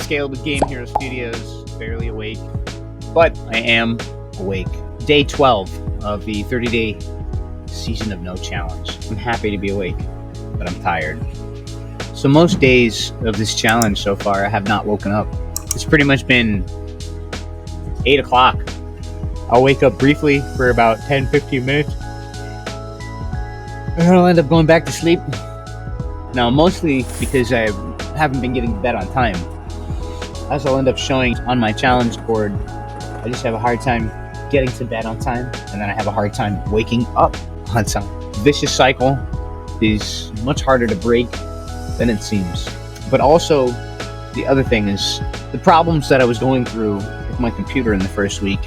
scaled with Game Hero Studios, barely awake, but I am awake. Day 12 of the 30-day season of no challenge. I'm happy to be awake, but I'm tired. So most days of this challenge so far, I have not woken up. It's pretty much been 8 o'clock. I'll wake up briefly for about 10-15 minutes, and then I'll end up going back to sleep. Now, mostly because I haven't been getting to bed on time. As I'll end up showing on my challenge board, I just have a hard time getting to bed on time, and then I have a hard time waking up on time. Vicious cycle is much harder to break than it seems. But also, the other thing is the problems that I was going through with my computer in the first week.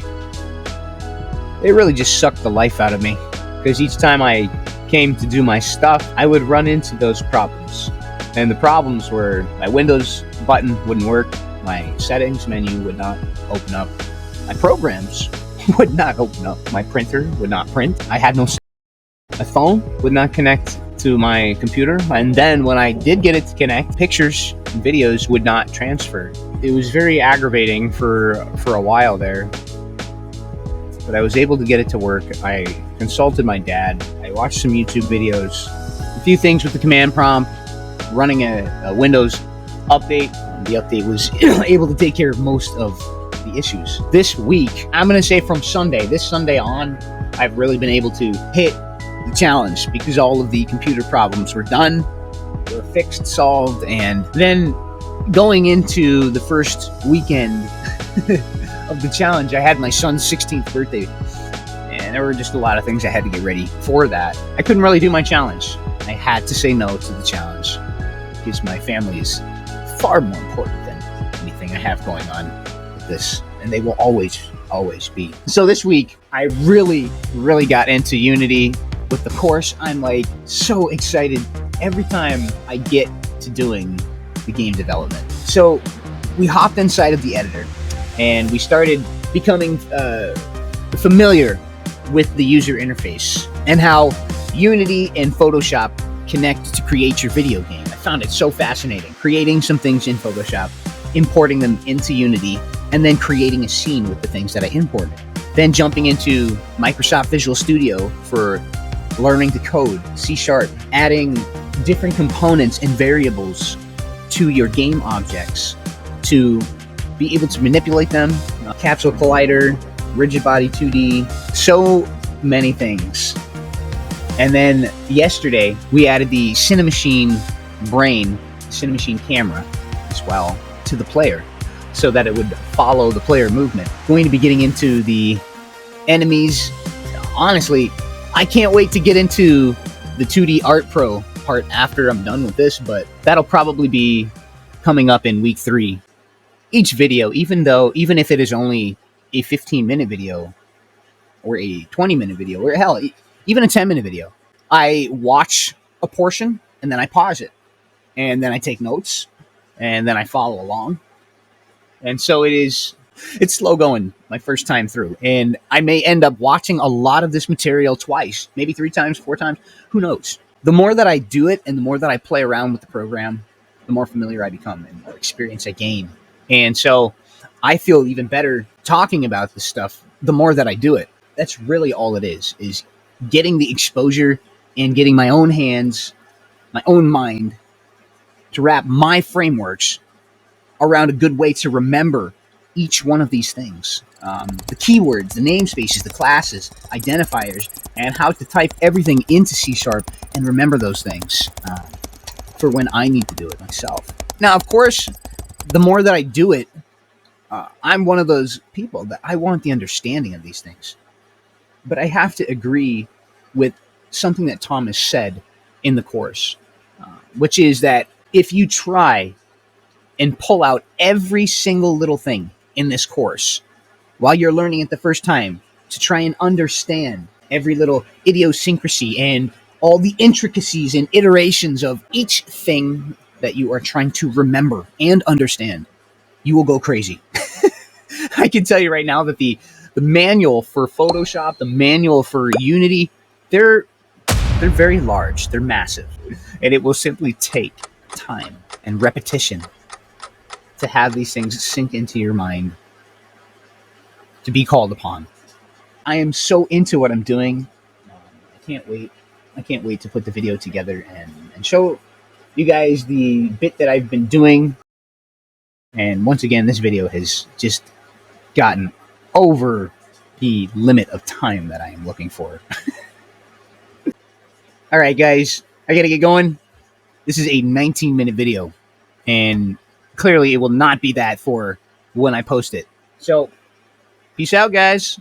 It really just sucked the life out of me, because each time I came to do my stuff, I would run into those problems. And the problems were my Windows button wouldn't work, my settings menu would not open up, my programs would not open up, my printer would not print, I had no sound. My phone would not connect to my computer, and then when I did get it to connect, pictures and videos would not transfer. It was very aggravating for a while there, but I was able to get it to work. I consulted my dad, I watched some YouTube videos, a few things with the command prompt, running a Windows update. The update was able to take care of most of the issues. This week, I'm going to say from this Sunday on, I've really been able to hit the challenge because all of the computer problems were done, were fixed, solved, and then going into the first weekend of the challenge, I had my son's 16th birthday, and there were just a lot of things I had to get ready for that. I couldn't really do my challenge. I had to say no to the challenge because my family is far more important than anything I have going on with this, and they will always be. So this week, I really got into Unity with the course. I'm like so excited every time I get to doing the game development. So we hopped inside of the editor and we started becoming familiar with the user interface and how Unity and Photoshop connect to create your video game. I found it so fascinating. Creating some things in Photoshop, importing them into Unity, and then creating a scene with the things that I imported. Then jumping into Microsoft Visual Studio for learning to code, C#, adding different components and variables to your game objects to be able to manipulate them. Capsule Collider, Rigid Body 2D, so many things. And then yesterday, we added the Cinemachine brain, Cinemachine camera as well to the player so that it would follow the player movement. Going to be getting into the enemies. Honestly, I can't wait to get into the 2D Art Pro part after I'm done with this, but that'll probably be coming up in week 3. Each video, even if it is only a 15-minute video or a 20-minute video, or hell, even a 10-minute video, I watch a portion and then I pause it, and then I take notes, and then I follow along. And so it's slow going my first time through, and I may end up watching a lot of this material twice, maybe 3 times, 4 times, who knows. The more that I do it and the more that I play around with the program, the more familiar I become and the more experience I gain. And so I feel even better talking about this stuff the more that I do it. That's really all it is getting the exposure and getting my own hands, my own mind to wrap my frameworks around a good way to remember each one of these things. The keywords, the namespaces, the classes, identifiers, and how to type everything into C# and remember those things for when I need to do it myself. Now, of course, the more that I do it, I'm one of those people that I want the understanding of these things. But I have to agree with something that Thomas said in the course, which is that if you try and pull out every single little thing in this course while you're learning it the first time to try and understand every little idiosyncrasy and all the intricacies and iterations of each thing that you are trying to remember and understand, you will go crazy. I can tell you right now that the manual for Photoshop, the manual for Unity, they're very large, they're massive, and it will simply take time and repetition to have these things sink into your mind, to be called upon. I am so into what I'm doing. I can't wait. I can't wait to put the video together and show you guys the bit that I've been doing. And once again, this video has just gotten over the limit of time that I am looking for. All right, guys, I gotta get going. This is a 19-minute video, and clearly it will not be that for when I post it. So, peace out, guys.